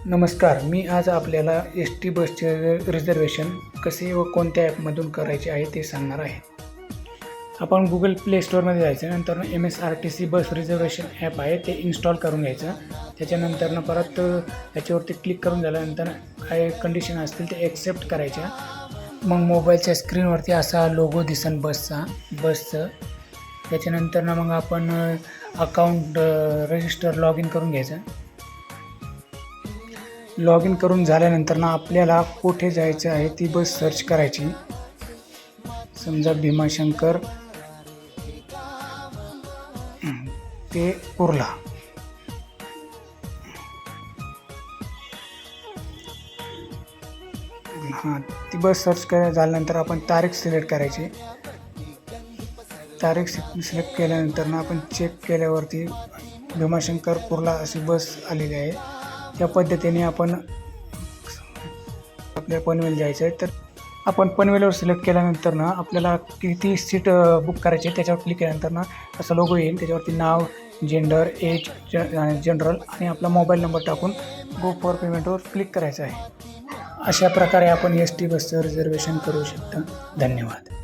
नमस्कार. मी आज आपल्याला एस टी बसचे रिझर्वेशन कसे व कोणत्या ॲपमधून करायचे आहे ते सांगणार आहे. आपण Google प्ले स्टोअरमध्ये जायचं, नंतर MSRTC बस रिझर्वेशन ॲप आहे ते इन्स्टॉल करून घ्यायचं. त्याच्यानंतरनं परत त्याच्यावरती क्लिक करून झाल्यानंतर काही कंडिशन असतील ते ॲक्सेप्ट करायच्या. मग मोबाईलच्या स्क्रीनवरती असा लोगो दिसेल बसचं. त्याच्यानंतरनं मग आपण अकाउंट रजिस्टर लॉग इन करून घ्यायचं. लॉग इन करून झाल्यानंतर आपल्याला कुठे जायचं आहे ती बस सर्च करायची. समजा भीमाशंकर ते कुर्ला. ती बस सर्च झाल्यानंतर आपण तारीख सिलेक्ट करायची. तारीख सिलेक्ट केल्यानंतर आपण चेक केल्यावरती भीमाशंकर कुर्ला अशी बस आलेली आहे. त्या पद्धतीने आपण आपल्या पनवेल जायचं आहे तर आपण पनवेलवर सिलेक्ट केल्यानंतर आपल्याला किती सीट बुक करायची आहे त्याच्यावर क्लिक केल्यानंतर असा लोगो येईल. त्याच्यावरती नाव, जेंडर, एज, जनरल आणि आपला मोबाईल नंबर टाकून गो फॉर पेमेंटवर क्लिक करायचं आहे. अशा प्रकारे आपण एस टी बसचं रिझर्वेशन करू शकता. धन्यवाद.